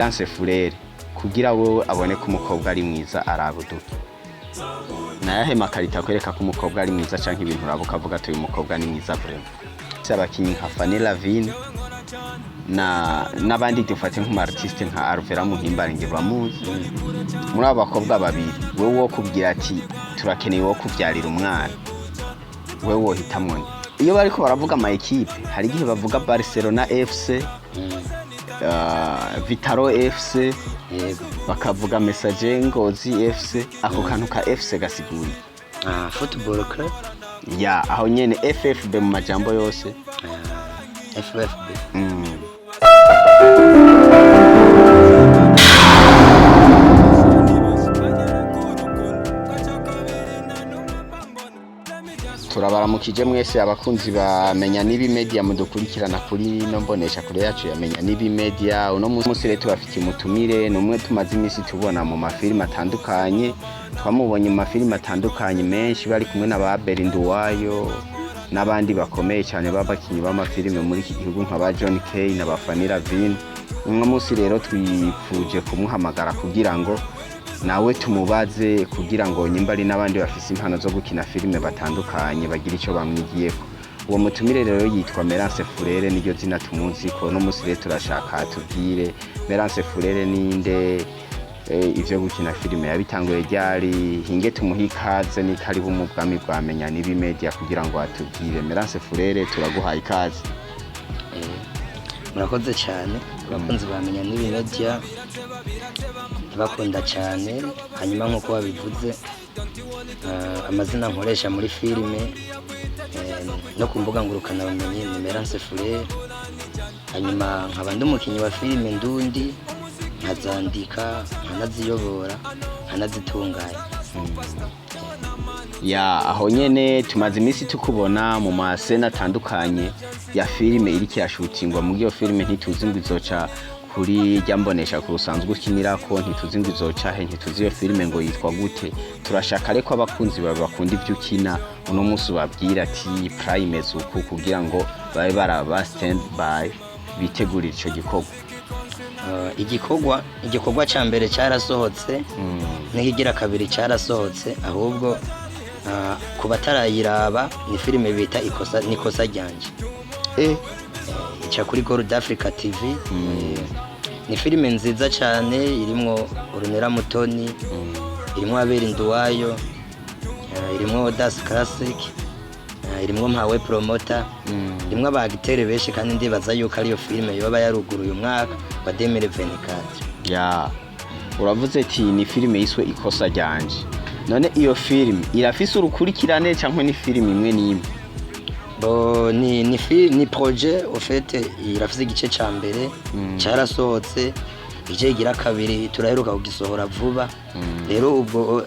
Melance Furere kugira wowe abone ko umukobwa ari mwiza arabuduka. Nayahe makarita kwereka ko umukobwa ari mwiza canke ibintu urabuka avuga ati uyu mukobwa ni mwiza vraiment. Sabakinyi nka Fanela Vin n'abandi dufate nk'umu artiste nka Arvera Muhimbare nge bamuzi. Muri abo bakobwa babiri wewe wo kubwira ati turakeneye wo kuvyarira umwana. Wewe wohitamwo nde? Iyo bariko baravuga ama equipe hari igihe bavuga Barcelona FC, Vitaro FC, bakavuga Message Ngozi FC, ako kantu ka FC gasiguri football club ya aho nyene FFB mu majambo yose. FFB turabaramukije mwese abakunzi ba Menya N'Ibi Média mudukurikirana kuri no mbonesha kure yacu ya Menya N'Ibi Média. Uno munsi rero tubafitiye umutumire numwe tumaze imisi tubona mu mafilime atandukanye, twamubonye mu mafilime atandukanye menshi bari kumwe na ba Berinduwayo n'abandi bakomeye cyane babakinyi b'amafilime muri iki gihugu nka ba John K na ba Fanila Vin. Uno munsi rero twifuje kumuhamagara kugira ngo nawe tumubaze kugira ngo nyimba ari n'abandi bafise impano zo gukina filime batandukanye bagira ico bamwigiyeko. Uwo mutumire rero yitwa Melance Furere, niryo zina tumuzi ko no musi rero turashaka tubwire Melance Furere ninde, ivyo gukina filime yabitanguye ryari, hinge tumuhikaze ni Karibu mu bwami bwa Menya N'Ibi Média kugira ngo atubwire. Melance Furere turaguhaye ikaze. murakoze cyane abakunzi ba Menya N'Ibi Média, bakunda cyane. Hanyuma nkuko babivuze amazina nkoresha muri filime no kumbuga ngurukana bumenyi ni Melance Furere. Hanyuma nkaba ndi umukinyi wa filime ndundi, nkazandika, nkanaziyobora, nkanazitunganya. Ya aho nyene tumaze imisi tukubona mu masena atandukanye ya filime iri kirashutingwa. Mu giyo filime ntituzi ngo izoca kuri jambonesha ku rusanzwe ukinirako, ntituzi ngo izoca he, ntituzi iyo filime ngo yitwa gute. Turashaka reko abakunzi bawe bakunda ivyo ukina uno munsi babwira ati prime zuku kugira ngo babe baraba stand by bitegurira ico gikorwa. Igikorwa ca mbere cyarasohotse, n'ikigira kabiri cyarasohotse. Ahubwo ku batarayiraba ni filime bita ikosa ryanje, ica kuri Groupe Africa TV. Ni filime nziza cyane, irimo Urunera Mutoni, irimo Aberinduwayo, irimo Das Classic, irimo Mpawe Promoter, irimo abagitere benshi, kandi ndibaza yuko ariyo filime yoba yaruguruye umwaka wa 2024. Ya uravuze ati ni filime yiswe ikosa ryanje. None iyo filime irafise urukurikirane cyangwa ni filime imwe n'imwe? Bo ni projet au fait, irafise igice ca mbere cyarasohotse, igice gira kabiri turaheruka kugisohora vuba. Rero ubwo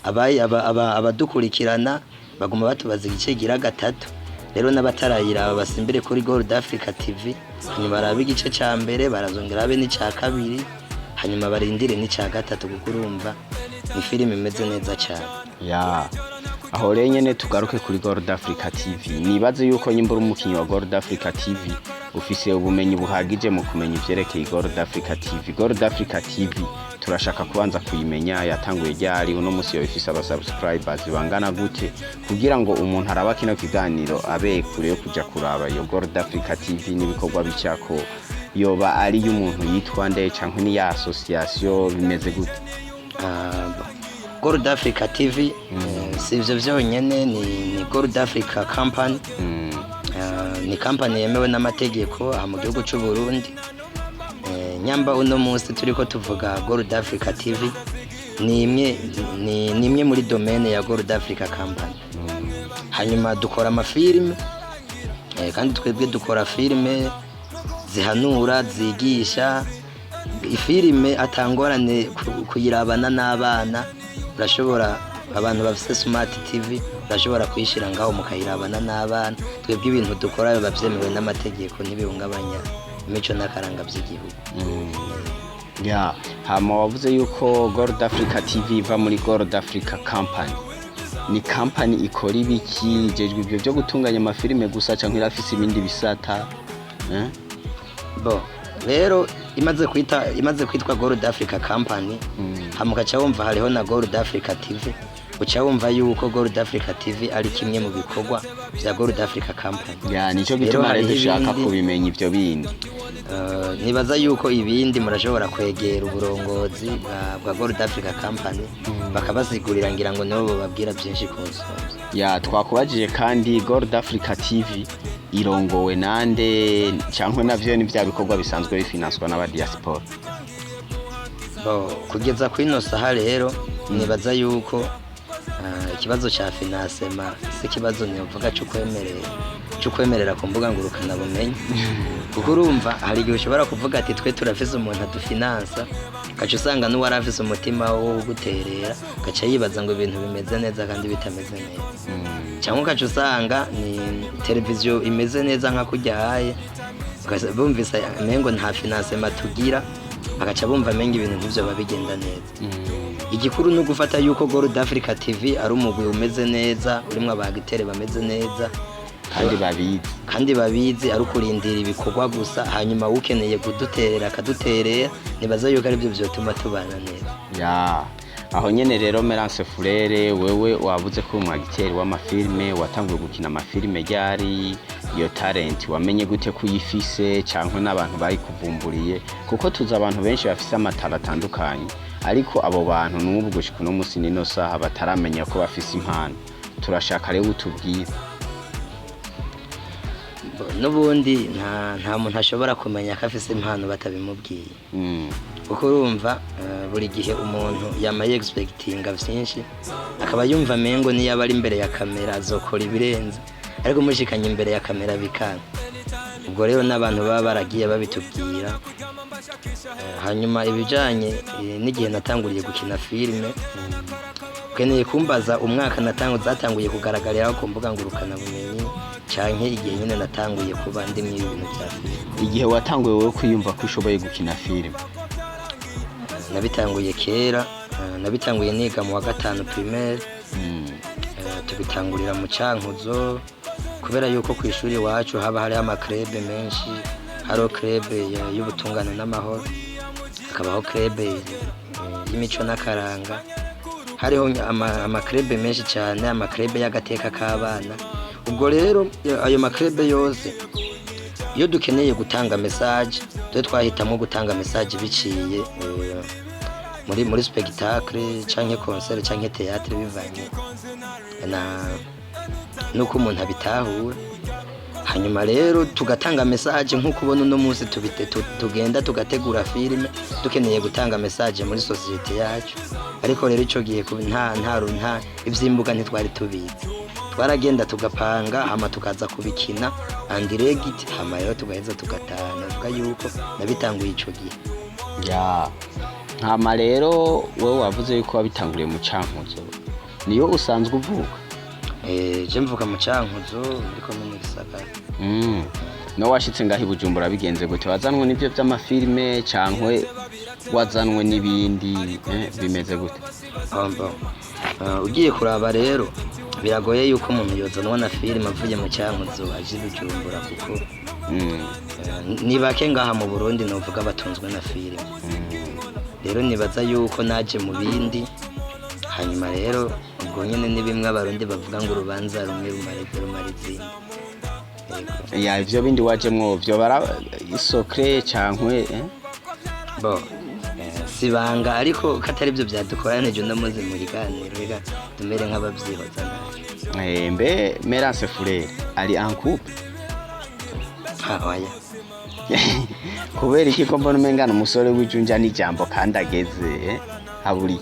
abadukurikirana baguma batubaza igice gira gatatu. Rero n'abatarayiraba basimbire kuri Groupe Africa TV, hanyuma barabe igice ca mbere, barazongera abe ni ca kabiri, hanyuma barindire ni ca gatatu, kuko urumva ni filime imeze neza cyane. Ya aho rero nyene tugaruke kuri Groupe Africa TV. Nibaze yuko nyimbura umukinyi wa Groupe Africa TV ufise ubumenyi buhagije mu kumenya ivyerekeye Groupe Africa TV. Groupe Africa TV turashaka kubanza kuyimenya, yatanguye ryari, uno munsi yofise aba subscribers bangana gute, kugira ngo umuntu araba kino kiganiro abe kure yo kuja kuraba iyo Groupe Africa TV n'ibikorwa bicako. Yoba ari y'umuntu yitwa nde canke ni ya association bimeze gute? Groupe Africa TV si ivyo vyonyene, ni Groupe Africa company. Ni company yemewe n'amategeko aha mu gihugu cy'u Burundi. Nyamba uno munsi turiko tuvuga Groupe Africa TV ni imwe muri domaine ya Groupe Africa company. Hanyuma dukora amafilime, kandi twebwe dukora filime zihanura, zigisha. Ifilime atangorane kuyirabana n'abana, urashobora, abantu bafise Smart TV urashobora kuyishira ngaho mukayirabana n'abana. Twebwe ibintu dukora biba vyemewe n'amategeko, ntibihungabanya imico n'akaranga by'igihugu. Ya hama wavuze yuko Groupe Africa TV iva muri Groupe Africa company. Ni company ikora ibiki? Jejwe ibyo byo gutunganya amafilime gusa canke irafise ibindi bisata? Bo rero imaze kwitwa Gold Africa Company hamukaca wumva hariho na Gold Africa TV uca wumva yuko Gold Africa TV ari kimwe mu bikorwa bya Gold Africa Company. Ya nico gituma rero dushaka kubimenya ivyo bindi. Nibaza yuko ibindi murashobora kwegera uburongozi bwa Gold Africa Company bakabasigurira ngira ngo nabo babwira byinshi kose. Ya twakubajije kandi Gold Africa TV irongowe nande canke navyo ni vya bikorwa bisanzwe bifinanswa n'aba diaspora. Kugeza kwino saha rero nibaza yuko ikibazo cha financement si kibazo nivuga cyo kwemerera kumbuga ngurukana bumenyi kuko urumva hari igihe ushobora kuvuga ati twe turafise umuntu adufinansa kacu usanga n'uwari afise umutima wo guterera gaca yibaza ngo ibintu bimeze neza kandi bitameze neza cyangwa kacu usanga ni televiziyo imeze neza nka kujyaye bumvise amengo nta financement tugira agaca bumva amenga ibintu nk'ivyo babigenda neza. Igikuru no gufata yuko Gold Africa TV ari umugwi umeze neza urimwe abagitere bameze neza kandi babizi ari kurindira ibikorwa gusa hanyuma ukeneye kuduterera akaduterera nibaza yuko ari byo byotuma tubana neza. Ya aho nyene rero Melance Furere wewe wabuze ko umwagiteri w'amafilme watanguye gukina amafilme ryari iyo talent wamenye gute kuyifise canke n'abantu bayikuvumburiye kuko tuza abantu benshi bafise amatara atandukanye ariko abo bantu n'ubu gushika no musi nino saha bataramenya ko bafise impano turashaka rero utubwire. Nubundi nta muntu ashobora kumenya ko afise impano batabimubwiye kuko urumva buri gihe umuntu yamaye expectinga byinshi akaba yumva amengo niyo aba ari imbere ya kamera azokora ibirenze ariko mushikanye imbere ya kamera bikana. Ubwo rero n'abantu baba baragiye babitubwira hanyuma ibijanye n'igihe natanguriye gukina filme keneye kumbaza umwaka zatanguye kugaragarira ku mbuga ngurukana bumenyi canke igihe nyine natanguye kuba ndi mu bintu bya filme. Igihe watanguye wowe kwiyumva ko ushoboye gukina filme? Nabitanguye kera, nabitanguye niga mu wa gatanu primaire. Tubitangurira mu Cankuzo kubera yuko ku ishuri wacu haba hari amakrebe menshi, haro krebe y'ubutungane n'amahoro, hakabaho krebe y'imico n'akaranga, hariho amakrebe menshi cyane, amakrebe y'agateka k'abana. Ubwo rero ayo makrebe yose iyo dukeneye gutanga message twahitamo gutanga message biciye muri spectacle canke concert canke théâtre bivanye nuko umuntu abitahura. Hanyuma rero tugatanga message nk'uko ubona uno munsi tugenda tugategura filime dukeneye gutanga message muri societe yacu. Ariko rero ico gihe nta ivyimbuga ntitwari tubizi, twaragenda tugapanga hama tukaza kubikina andiregit hama rero tugaheza tugatana vuga yuko nabitanguye ico gihe. Ya hama rero wowe wavuze yuko wabitanguriye mu Cankuzo, niyo usanzwe uvuka? Je mvuka mu Cankuzo muri commune Gisagara. No washitse ngahi Bujumbura bigenze gute? Wazanwe n'ivyo vy'amafilme cankwe wazanwe n'ibindi bimeze gute? Ugiye kuraba rero biragoye yuko umuntu yozanwa na filime avuye mu Cankuzo aje Bujumbura kuko ni bake ngaha mu Burundi novuga batunzwe na filime. Rero nibaza yuko naje mu bindi hanyuma rero ubwo nyene ni bimwe abarundi bavuga ngo urubanza rumwe rumara izindi. Ya ivyo bindi wajemwo vyo bara isokre cankwe sibanga ariko katari byo byadukoranije no muzi muri ganiro rega tumere nk'abavyihoza naje. Mbe Melance Furere ari en couple? Oya. Kubera iki ko mbona umengana umusore w'ijunja n'ijambo kandi ageze haburi?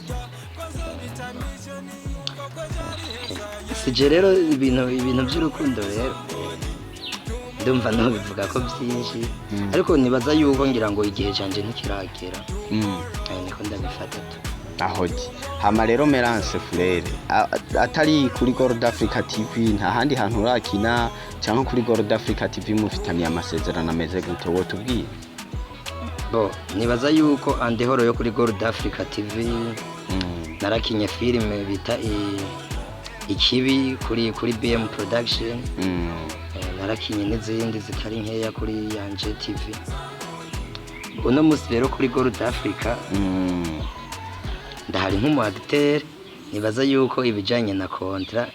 Sije rero ibintu by'urukundo rero ndumva no bivuga ko byinshi ariko nibaza yuko ngira ngo igihe canje ntikiragera. Niko ndabifata tu. Ahoji hama rero Melance Furere atari kuri Gold Africa TV nta handi hantu urakina cyangwa kuri Gold Africa TV mufitaniye amasezerano ameze gute wo tubwiye? Nibaza yuko andehoro yo kuri Gold Africa TV narakinye filime bita ikibi kuri BM Production. Narakinye n'izindi zitari nkeya kuri Yanje TV. uno musi rero kuri groupe Africa ndahari nk'umuacteur nibaza yuko ibijanye na kontra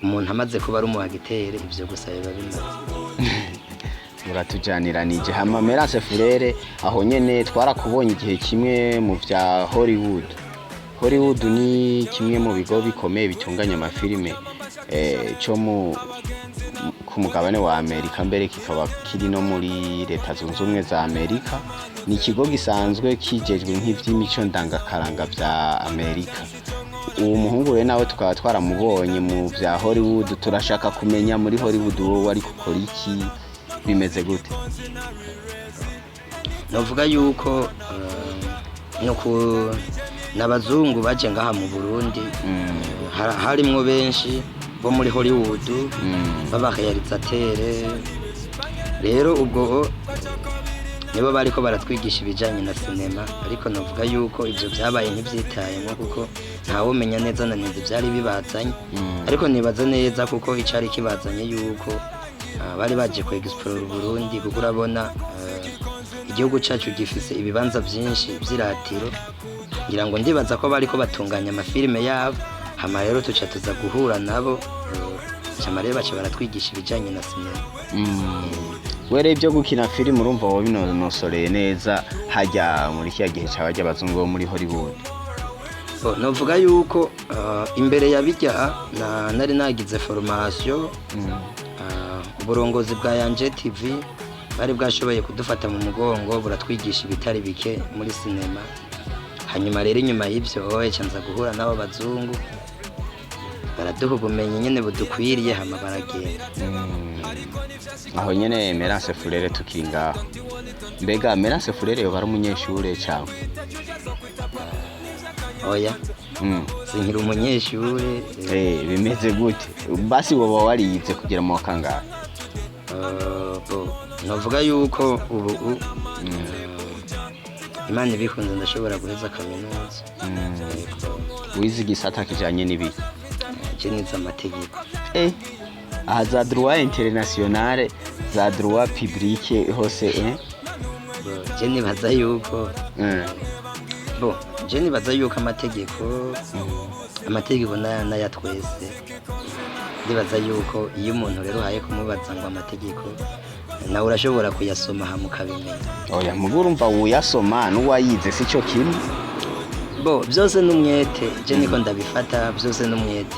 umuntu amaze kuba ari umuacteur ivyo gusa biba bimaze muratujaniranije hama Melance Furere aho nyene twarakubonye igihe kimwe mu vya Hollywood ni kimwe mu bigo bikomeye bitunganya amafilime cyo ku mugabane wa Amerika mbere kikaba kiri no muri leta zunze ubumwe za Amerika ni ikigo gisanzwe kijejwe nk'ivy'imico ndangakaranga vya Amerika uwo muhungu we nawe tukaba twaramubonye mu vya Hollywood turashaka kumenya muri Hollywood wowe ari gukora iki bimeze gute novuga yuko n'abazungu baje ngaha mu Burundi harimwo benshi bo muri Hollywood b'abarealisateur rero ubwo nibo bariko baratwigisha ibijanye na sinema ariko novuga yuko ivyo vyabaye nk'ivyitayemwo kuko ntawo menya neza na neza vyari bibazanye ariko nibaza neza kuko icari kibazanye yuko bari baje ku explore Burundi kuko urabona igihugu cacu gifise ibibanza vyinshi vy'iratiro ngira ngo ndibaza ko bariko batunganya amafilime yabo hama rero tuca tuza guhura nabo cyama rero baca baratwigisha ibijanye na sinema were ibyo gukina film urumva wo binonosoreye neza hajya muri kiya gihe cyabajya abazungu bo muri Hollywood novuga yuko imbere ya bijya nari nagize formation uburongozi bwa Yanje TV bari bwashoboye kudufata mu mugongo buratwigisha ibitari bike muri sinema hanyuma rero inyuma y'ivyo canza guhura nabo bazungu baraduha ubumenyi nyene budukwiriye hama baragenda aho nyene Melance Furere tukiri ngaho mbega Melance Furere yo bari umunyeshure cyangwa oya sinkiri umunyeshure bimeze gute basi woba wariyize kugira mu kangahe novuga yuko ubu Imana ibikunze ndashobora guheza kaminuza wize igisata kijanye n'ibiki ceniza amategeko aha za droit internationale za droit public hose je nibaza yuko je nibaza yuko amategeko n'aya twese ndibaza yuko iyo umuntu rero haye kumubaza ngo amategeko nawe urashobora kuyasoma hamukabimenya oya muguru umva uyasoma n'uwayize sico kimwe byose n'umwete je niko ndabifata byose n'umwete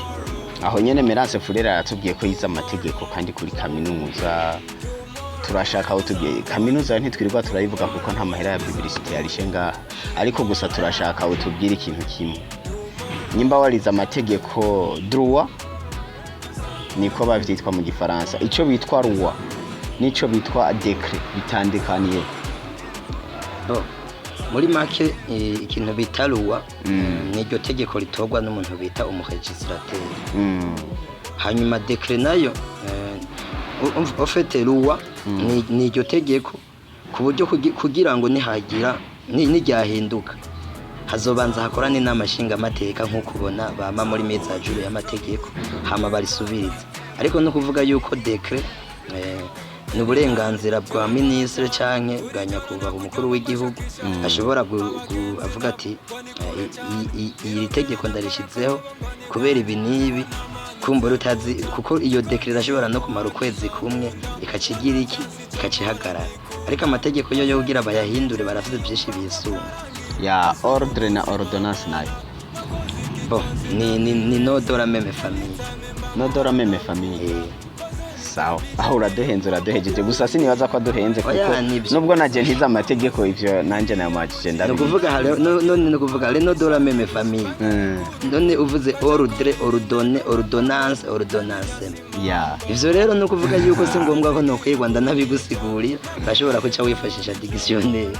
aho nyene Melance Furere aratubwiye ko yize amategeko kandi kuri kaminuza turashaka aho tugiye kaminuza ntitwirirwa turayivuga kuko nta mahera ya publicité yarishe ngaha ariko gusa turashaka aho tubwira ikintu kimwe nyimba warize amategeko droit niko bavyitwa mu gifaransa ico bitwa loi nico bitwa décret bitandikaniye muri make ikintu bita loi niryo tegeko ritorwa n'umuntu bita umuregistrateur hanyuma décret nayo en fait loi niryo tegeko ku buryo kugira ngo nihagira niryahinduka hazobanza hakorane n'amashinga amateka nk'uko ubona bama muri meza juru y'amategeko hama barisubiriza ariko no kuvuga yuko décret n'uburenganzira bwa ministre canke bwa nyakubahwa umukuru w'igihugu ashobora avuga ati iri tegeko ndarishizeho kubera ibi nibi kumbura utazi kuko iyo décret ashobora no kumara ukwezi kumwe ikacigira iki ikacihagarara ariko amategeko yo kugira bayahindure barafite byinshi bisunga ya ordre na ordonnance nayo ni no dora meme famille sawa aho uraduhejeje gusa sinibaza ko aduhenze kuko nubwo naje ntiza amategeko ivyo nanje nayo majije no kuvuga no kuvuga no dora meme famille none uvuze ordonnance ya ivyo rero no kuvuga yuko si ngombwa ko no kwigwa ndanabigusigurira urashobora kuca wifashisha dictionnaire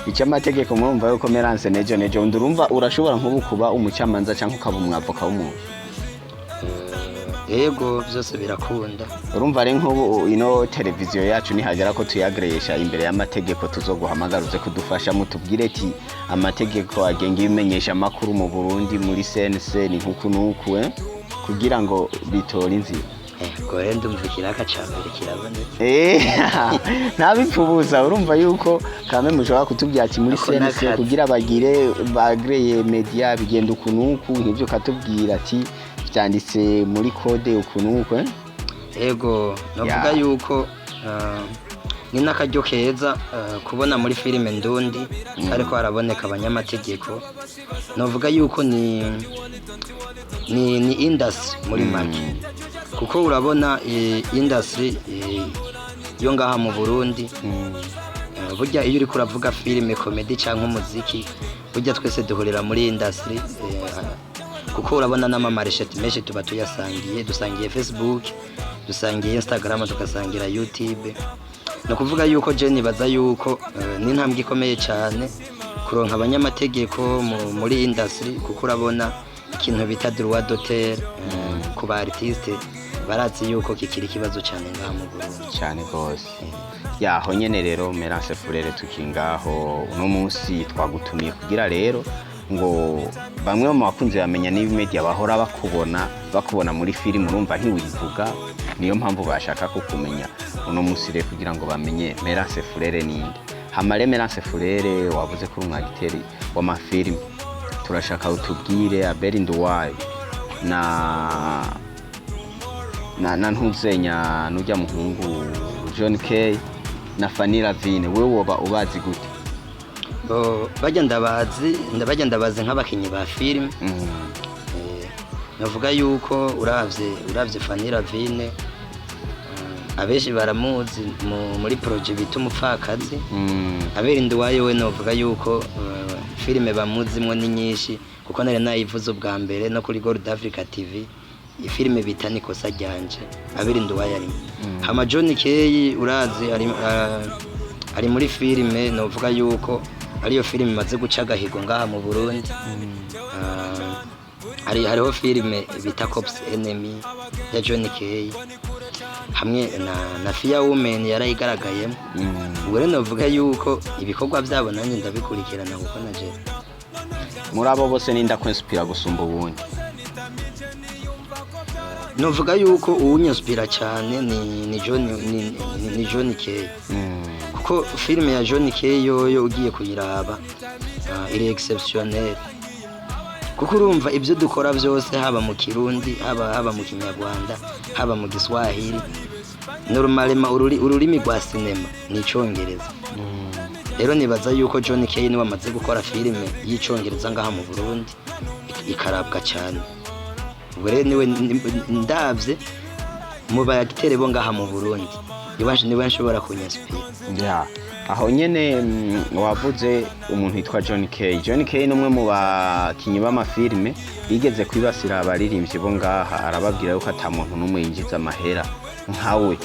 icyo amategeko murumva yuko Melance nejo ndurumva urashobora nkubu kuba umucamanza cyangwa ukaba umwavoka w'umuntu yego byose birakunda urumva ari nk'ubu ino televiziyo yacu nihagera ko tuyagresha imbere y'amategeko tuzoguhamagara uze kudufasha mutubwire ati amategeko agenga ibimenyesha makuru mu Burundi muri CNC ni nkuku nuku kugira ngo bitore inzira gore ndumva ikiraka cambere kirabonetse ntabipfubuza urumva yuko kame mushobora kutubwira ati muri sense kugira bagreye media bigenda ukunuku nk'ivyo katubwira ati byanditse muri code ukunuku ego navuga yuko ni nakaryo keza kubona muri filime ndundi ariko haraboneka abanyamategeko navuga yuko ni industry muri make kuko urabona industry yo ngaha mu Burundi burya iyo uri kuravuga filime comedy canke umuziki burya twese duhurira muri industry kuko urabona n'amamareshete menshi tuba dusangiye Facebook dusangiye Instagram tugasangira YouTube no kuvuga yuko Jenny baza yuko ni ntambwe ikomeye cyane kuronka abanyamategeko muri industry kuko urabona ikintu bita droit d'auteur ku ba artiste barazi yuko kikiri kibazo cyane ngaha mu Burundi cyane gose yaho nyene rero Melance Furere tukingaho uno munsi twagutumiye kugira rero ngo bamwe mu bakunzi bamenya N'Ibi Media bahora bakubona muri film urumva ntiwivuga niyo mpamvu bashaka kukumenya uno munsi rero kugira ngo bamenye Melance Furere ninde hamare Melance Furere wavuze ko umwagiteri w'amafilm turashaka utubwire Abel Nduwayo na ntuzenya nujya muhungu John K na Fanny Lavine wewe woba ubazi gute bajya ndabazi nk'abakinyi ba film navuga yuko uravye Fanny Lavine abeshi baramuzi muri projet bita umupfakazi Abel Nduwayo we navuga yuko filime bamuzimwo ni nyinshi kuko nari nayivuze ubwa mbere no kuri Gold Africa TV ifilime bita Nikosa ryanje Abel Nduwayo ari hama John K urazi ari muri filime navuga yuko ariyo filime imaze guca agahigo ngaha mu Burundi hariho filime bita Cops Enemy ya John K hamwe na Fear Women yarayigaragayemo ubwo rero navuga yuko ibikorwa byabo nanjye ndabikurikirana kuko naje muri abo bose ninda kwinspira gusumba ubundi navuga yuko uwunyinspira cyane ni John K kuko filime ya John K yoyo ugiye kuyiraba iri exceptionnel kuko urumva ibyo dukora byose haba mu Kirundi haba mu Kinyarwanda haba mu Giswahili normalement ururimi rwa cinema ni Icongereza rero nibaza yuko John K ni wamaze gukora filime y'Icongereza ngaha mu Burundi ikarabwa cyane ubwo rero niwe ndavye mu bagitere bo ngaha mu Burundi niwe nshobora kunyinspira aho nyene wavuze umuntu yitwa John K numwe mu bakinyi b'amafilme bigeze kwibasira abaririmbyi bo ngaha arababwira yuko ata muntu numwe yinjiza amahera nkawe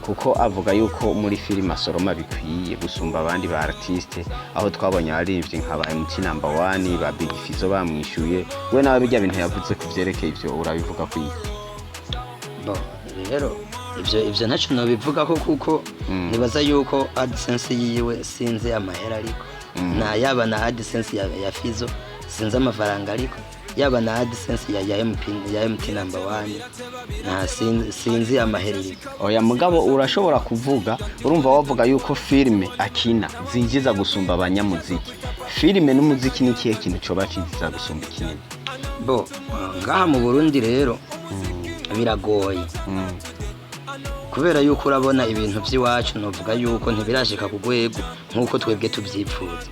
kuko avuga yuko muri filime asoroma bikwiye gusumba abandi ba artiste aho twabonye abaririmbyi nk'aba MT number 1 ba Big Fizzo bamwishuye we nawe bijya bintu yavuze kuvyerekeye ivyo urabivuga kwiye rero ivyo ntacyo nobivuga ko kuko nibaza yuko AdSense yiwe sinze amahera ariko na yaba na AdSense ya Fizzo sinze amafaranga ariko yaba na AdSense ya MT number 1 na sinzi amahera ariko oya mugabo urashobora kuvuga urumva wavuga yuko filime akina zinjiza gusumba abanyamuziki filime n'umuziki ni kihe kintu coba kinjiza gusumba kinini ngaha mu Burundi rero biragoye kubera yuko urabona ibintu by'iwacu novuga yuko ntibirashika ku rwego nk'uko twebwe tubyipfuza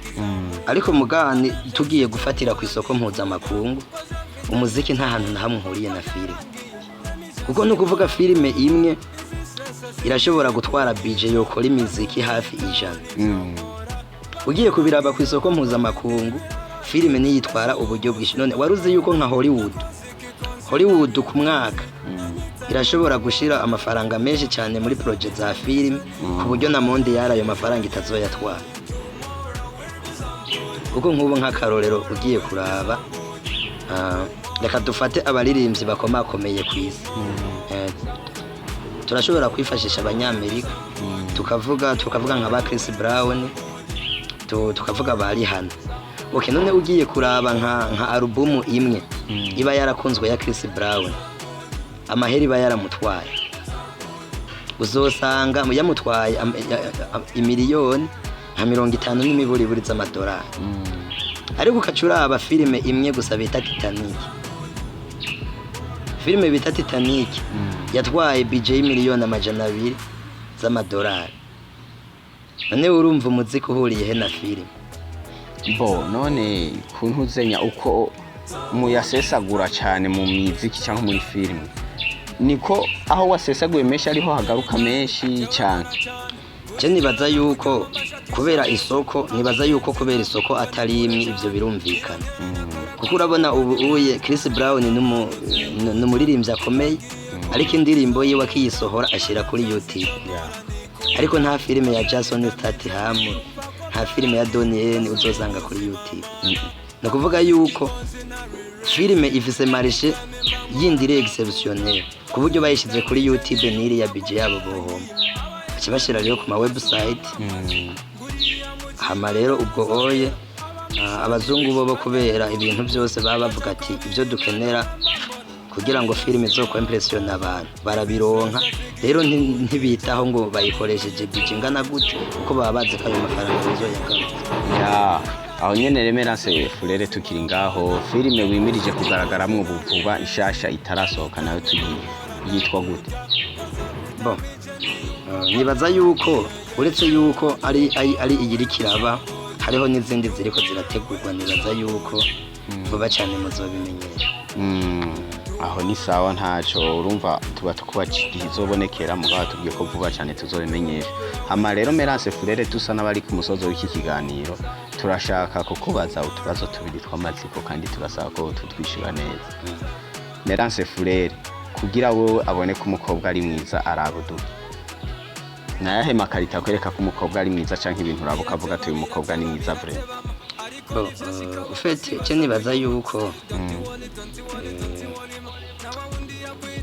ariko mugani tugiye gufatira ku isoko mpuzamakungu umuziki nta hantu na hamwe uhuriye na filime kuko no kuvuga filime imwe irashobora gutwara budget yo kora imiziki hafi 100 ugiye kubiraba ku isoko mpuzamakungu filime niyitwara uburyo bwinshi none waruzi yuko nka Hollywood ku mwaka irashobora gushira amafaranga menshi cyane muri project za film ku buryo na monde yarayo mafaranga itazoyatwara kuko nk'ubu nk'akarorero ugiye kuraba reka dufate abaririmbyi bakomakomeye ku isi turashobora kwifashisha abanyamerika tukavuga nka ba Chris Brown tukavuga bari hano none ugiye kuraba nka album imwe iba yarakunzwe ya Chris Brown amaheri bayaramutwaye uzosanga yamutwaye imiliyoni nka 50 n'imiburiburi z'amadolari ariko ukacuraba filime imwe gusa bita Titanic. Filime bita Titanic yatwaye budget y'imiliyoni 200 z'amadolari. None urumva umuziki uhuriye he na filime? Bo none kuntuzenya uko muyasesagura cyane mu muziki cyangwa muri filime niko aho wasesaguye menshi ariho hagaruka menshi cyane. Je nibaza yuko kubera isoko atari imwe ivyo birumvikana. Kuko urabona ubu uye Chris Brown n'umuririmbyi akomeye ariko indirimbo yiwe akiyisohora ashira kuri YouTube. Ariko nta filime ya Jason Statham, nta filime ya Donnie uzosanga kuri YouTube. No kuvuga yuko filime ifise marché yindire exceptionnel ku buryo bayishize kuri YouTube n'iri ya budget yabo bohomba. Kibashira rero ku ma website. Hama rero ubwo oye abazungu bo kubera ibintu byose baba bavuga ati ibyo dukenera kugira ngo filime zo ko impressiona abantu barabironka rero ntibitaho ngo bayikoresheje budget ingana gute kuko baba bazi ko ayo mafaranga bazoyagaruka. Aho nyene Melance Furere tukiri ngaho filime wimirije kugaragaramwo buvuba ishasha itarasohoka nayo yitwa gute? Bon nibaza yuko uretse yuko ari iyiri kiraba hariho n'izindi ziriko zirategurwa nibaza yuko vuba cyane muzobimenyera. Aho ni sawa ntaco urumva tuba tukubaciye izobonekera mugabo tubwiye ko vuba cyane tuzobimenyesha. Hama rero Melance Furere tusa n'abari ku musozo w'iki kiganiro turashaka kukubaza utubazo tubiri tw'amatsiko kandi turasaba ko tutwishura neza. Melance Furere kugira wowe abone ko umukobwa ari mwiza arabudu nayahe makarita kwereka ko umukobwa ari mwiza canke ibintu urabuka avuga ati uyu mukobwa ni mwiza vrai? Ufite cyo nibaza yuko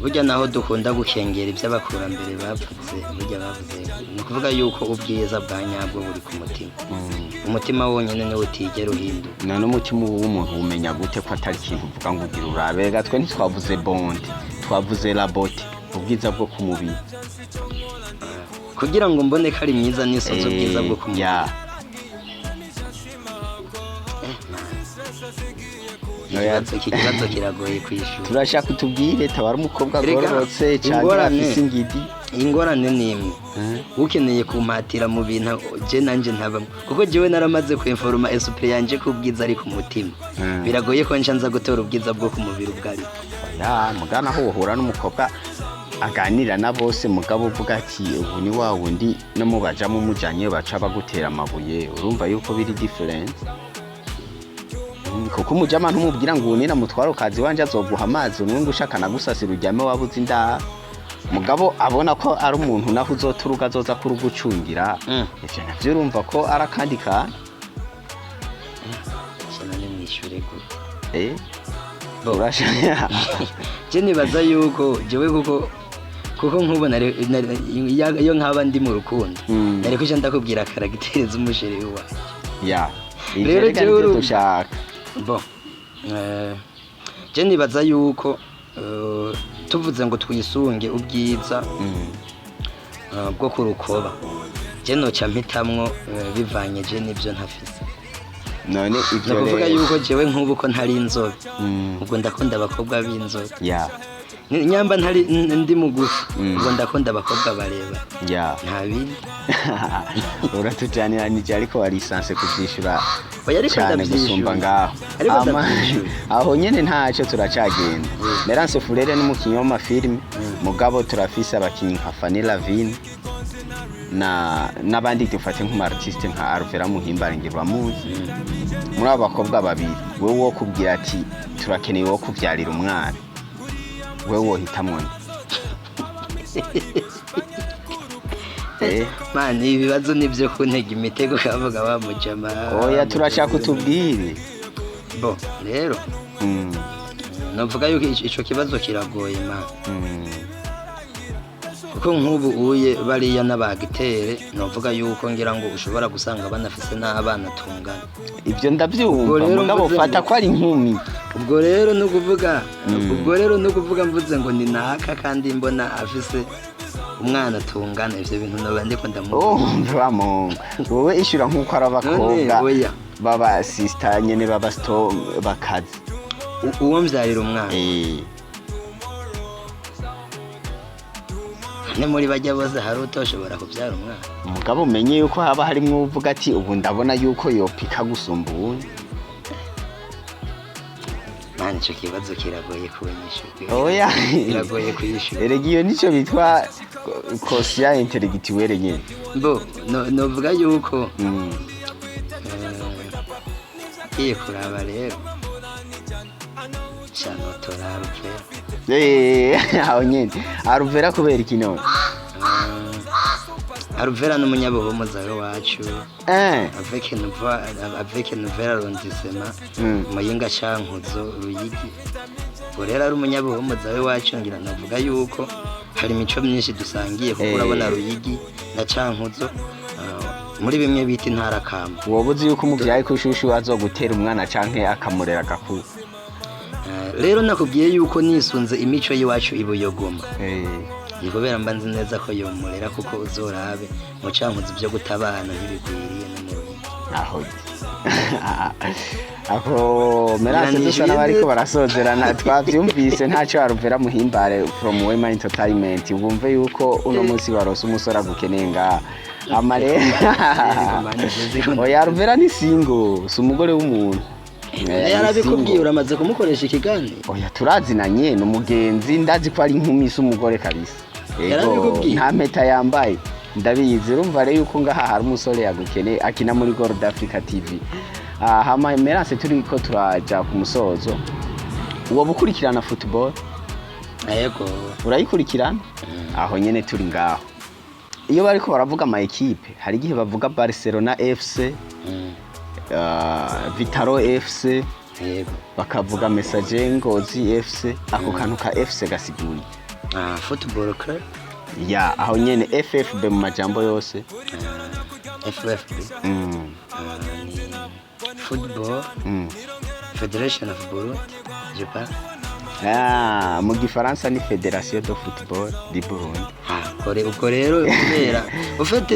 burya naho dukunda gukengera iby'abakurambere bavuze burya bavuze ni kuvuga yuko ubwiza bwa nyabwo buri ku mutima. Umutima wonyene niwo utigera uhinduka. None umutima w'umuntu umenya gute ko atari ikintu uvuga ngo ugira urabe gatwe ntitwavuze bond twavuze labote ubwiza bwo kumubiri kugira ngo mbone ko ari mwiza n'isozo ubwiza bwo kumubiri. Ikibazo kiragoye kwishura. Turashaka utubwire tabara umukobwa gororotse cyangwa afise ingidi. Ingorane nimwe ukeneye kumpatira mu bintu je nanje ntabamo kuko jewe naramaze kwinforma esprit yanje kubwiza ari ku mutima. Biragoye ko ncanza gutora ubwiza bwo ku mubiri ubwari. Mugana aho uhura n'umukobwa aganira na bose mugabo uvuga ati ubu ni wa wundi no mubajamo mujanye baca bagutera amabuye urumva yuko biri different. Kuko umujama ntumubwira ngo unina mutwaro kazi wanje azoguha amazi umwe ngushaka nagusasira ujyame wabuze inda mugabo abona ko ari umuntu naho uzoturuka azoza kurugucungira ivyo navyo urumva ko arakandi ka cyane mwishure gute urashanya je nibaza yuko jewe kuko nkubona iyo nkaba ndi mu rukundo nari kuje ndakubwira karagiteri z'umusheri wawe rero jewe dushaka bon je nibaza yuko tuvuze ngo twisunge ubwiza bwo kurukoba je noca mpitamwo bivanye je nivyo ntafise. None ivyo rero kuvuga yuko jewe nk'ubu ko ntari inzobe ubwo ndakunda abakobwa b'inzobe nyamba ntari ndi mugufi ubwo ndakunda abakobwa bareba nta bindi. Uratujanira nije ariko wari lisanse kuvyishura cyane gusumba ngaho aho nyene ntaco turacagenda. Melance Furere n'umukinyi w'amafilime mugabo turafise abakinyi nka Fanny Lavine n'abandi dufate nk'umartiste nka Alvera Muhimbare ngirwa muzi. Muri abo bakobwa babiri wewe wo kubwira ati turakeneye wo kuvyarira umwana wewe wohitamwo man ibibazo nivyo kuntega imitego kavuga bamujama. Oya turashaka utubwire bo rero navuga yuko ico kibazo kiragoye man kuko nk'ubu uye bariya n'abagitere navuga yuko ngira ngo ushobora gusanga banafise n'abana tungana. Ivyo ndavyumva mugabo fata ko ari inkumi ubwo rero no kuvuga mvuze ngo ni naka kandi mbona afise umwana tungana ivyo bintu noba ndiko ndamuvuga wowe ishura nkuko arabakobwa baba sister nyene baba sto bakazi uwo mvyarira umwana ne muri bajya bose hari utoshobora kuvyara umwana umugabo umenye yuko haba harimwo uvuga ati ubu ndabona yuko yopika gusumba uwundi mani ico kibazo kiragoye kunyishura oya kiragoye kuyishura erega iyo nico bitwa quotient intellectuel nyene novuga yuko iye kuraba rero cyano toraruvera aho nyene aruvera kubera iki none aruvera n'umunyabuhumuza wacu avec nouvelle arrondissement muyinga cankuzo ruyigi urera ari umunyabuhumuza wacu ngira navuga yuko hari imico myinshi dusangiye kuko urabona ruyigi na cankuzo muri bimwe bita intara kamba wobuzi yuko umuvyayi kwishushu azogutera umwana canke akamurera gakuru rero nakubwiye yuko nisunze imico yiwacu ibuyogoma kubera mba nzi neza ko yomurera kuko uzorabe mu cankuzo byo gutabana ntibigwiriye aho aho Melance dusa n'abariko barasozerana twavyumvise ntaco aruvera muhimbare from Wema Entertainment ubumve yuko uno munsi barose umusora gukeneye ngaha amare oya aruvera ni single si umugore w'umuntu yarabikubwiye uramaze kumukoresha ikiganiro oya turazinanye n'umugenzi ndazi ko ari inkumi s'umugore kabisa nta mpeta yambaye ndabizi urumva rero yuko ngaha hari umusore yagukeneye akina muri Groupe Africa TV hama Melance turiko turaja ku musozo uwo bukurikirana football yego urayikurikirana aho nyene turi ngaho iyo bariko baravuga ama equipe hari igihe bavuga Barcelona FC Vitaro FC bakavuga Messager Ngozi FC ako kantu ka FC gasiguri football club ya aho nyene FFB mu majambo yose FFB football Federation of Burundi je pense mu gifaransa ni Federation de Football du Burundi uko rero kubera ufite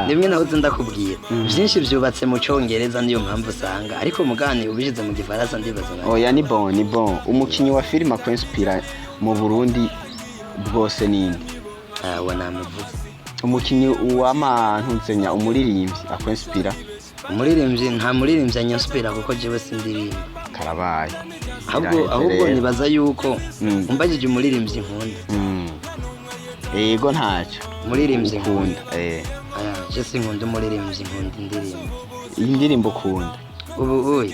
nimwe naho ndakubwira byinshi byubatse mu cyongereza niyo mpamvu usanga ariko mugani ubishize mu gifaransa ndibaza oya ni bon umukinyi wa film akwinspira mu Burundi bwose ninde wanamuvuze umukinyi w'amantunsenya umuririmbyi akwinspira umuririmbyi nta muririmbyi anyaspira kuko jewe sindirimba karabaye ahubwo nibaza yuko umbajije umuririmbyi nkunda yego ntacyo umuririmbyi nkunda je sinkunda umuririmbyi nkunda indirimbo ukunda ubu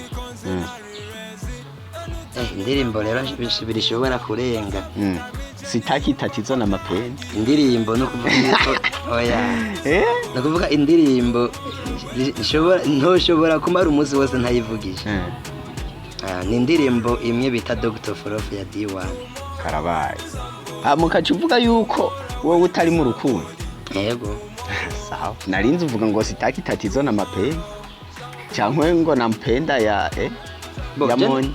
indirimbo rero birishobora kurenga sitaki tatizo na mapenzi indirimbo no kuvuga oya no kuvuga indirimbo ntoshobora kumara umunsi wose ntayivugije ni indirimbo imwe bita Dr. Forof ya D1 karabaye mukaca uvuga yuko wowe utari mu rukundo yego sawa narinzi uvuga ngo sitaki tatizo na mapenzi cyangwa ngo nampenda ya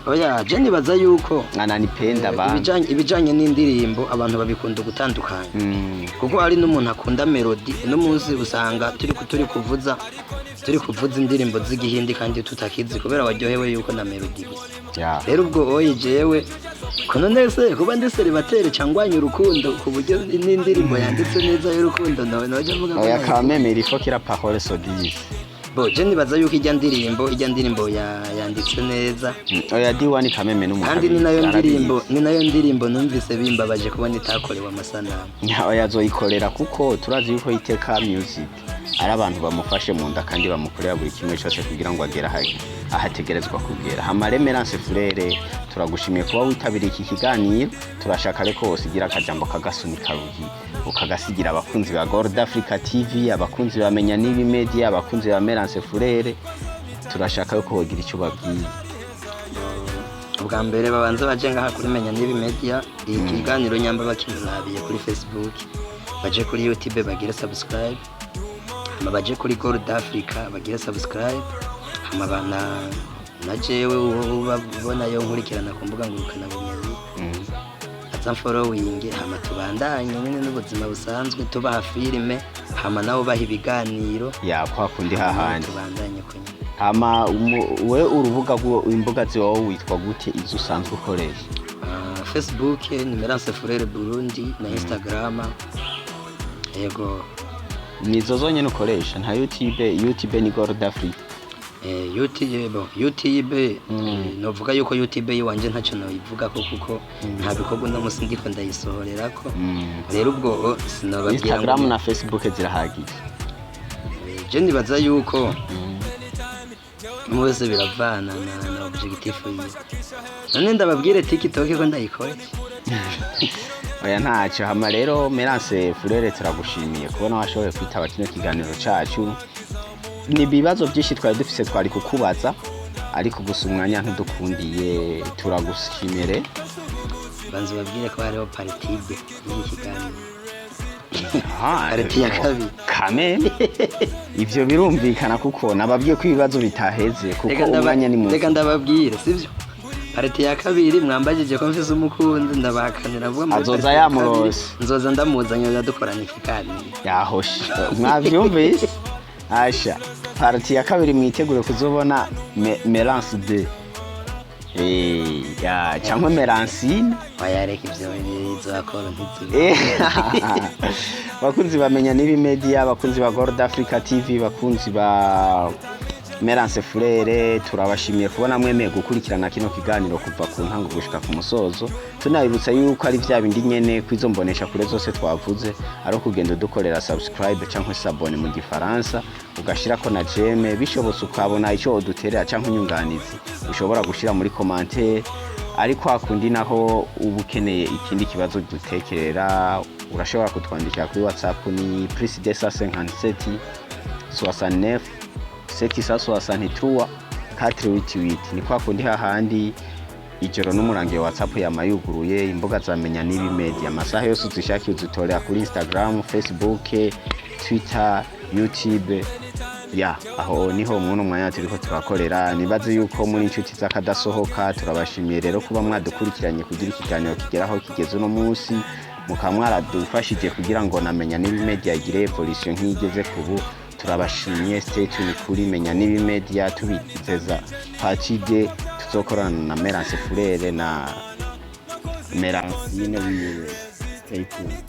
oya je nibaza yuko ananipenda ibijanye n'indirimbo abantu babikunda gutandukanya kuko ari n'umuntu akunda melody no munsi usanga turi kuvuza indirimbo z'igihindi kandi tutakizi kubera waryohewe yuko na melody rero ubwo jewe kono nese kuba ndi célibataire cyangwanya urukundo ku buryo n'indirimbo yanditse neza y'urukundo noje mvuga oya kameme ilifo kira parole sodise je nibaza yuko ijya ndirimbo yanditse neza oya D1 kameme n'umuntu kandi ni nayo ndirimbo numvise bimbabaje kubona itakorewe amasanamu oya azoyikorera kuko turazi yuko iteka music ari abantu bamufashe mu nda kandi bamukorera buri kimwe cyose kugira ngo agere ahategerezwa kugera hamare Melance Furere turagushimiye kuba witabiriye iki kiganiro turashaka reko usigira akajambo kagasunika ruhi ukagasigira abakunzi ba Groupe Africa TV abakunzi ba Menya N'Ibi Média abakunzi ba Melance Furere turashaka ko wogira icyo babwiye ubwa mbere babanza baje ngaha kuri Menya N'Ibi Média ikiganiro nyamba bakinabiye kuri Facebook baje kuri YouTube bagire subscribe baje kuri Groupe Africa bagire subscribe amabana na jewe ubona yo nkurikirana kumbuga ngurukana bumenyi aza following hama tubandanye nyine n'ubuzima busanzwe tubaha filime hama nawo baha ibiganiro kwa kundi hahandi tubandanye ko nyine hama we urubuga imbuga ziwawe witwa gute izo usanzwe ukoresha? Facebook ni Melance Furere Burundi na Instagram yego nizo zonyene ukoresha nta YouTube ni Groupe Africa YouTube novuga yuko YouTube yiwanje ntacyo nayivuga ko kuko nta bikorwa no musi ndiko ndayisohorera ko rero ubwo sinababwira Instagram na Facebook zirahagije je nibaza yuko mwese biravana na objectif yiwe none ndababwire TikTok ko ndayikora oya ntacyo hama rero Melance Furere turagushimiye kubona washoboye kwitaba kino kiganiro cacu ni bibazo byinshi twari dufise twari kukubaza ariko gusa umwanya ntudukundiye turagushimire banze babwire ko hariho partage y'ikiganiro partage ya kabiri kame ivyo birumvikana kuko nababwiye ko ibibazo bitaheze kuko umwanya ni muto reka ndababwire sivyo partage ya kabiri mwambajije ko mfise umukunzi ndabakanira vuga azoza yamurose nzoza ndamuzanya dukorana ikiganiro yahoshe mwavyumvise asha parti ya kabiri mwitegure kuzobona Melance de ya cyangwa Melancine bayareka ivyo bizakora ntizibe bakunzi bamenya N'Ibi Media bakunzi ba Groupe Africa TV bakunzi ba Melance Furere turabashimiye kubona mwemeye gukurikirana kino kiganiro kuva ku ntango gushika ku musozo tunabibutsa yuko ari vya bindi nyene kwizo mbonesha kure zose twavuze ari kugenda dukorera subscribe cyangwa s'abone mu gifaransa ugashira ko na jaime bishobotse ukabona ico uduterera cyangwa inyunganizi ushobora gushira muri commentaires ariko akundi naho ubukeneye ikindi kibazo dutekerera urashobora kutwandikira kuri WhatsApp ni +257 69 763 488 ni kwa kundi hahandi ijoro n'umurangiye WhatsApp yamayuguruye imbuga za Menya N'Ibi Media amasaha yose uzishaki uzitorera kuri Instagram, Facebook, Twitter, YouTube aho niho muno mwanya turiko turakorera nibaze yuko muri inshuti zakadasohoka turabashimiye rero kuba mwadukurikiranye kugira ikiganiro kigeraho kigeze no munsi mukamwara dufashije kugira ngo namenya N'Ibi Media igire evolution nk'igeze kubu turabashimiye stay tuned kuri Menya N'Ibi Media tubizeza partage tuzokorana na Melance Furere na Melancine wiwe stay tuned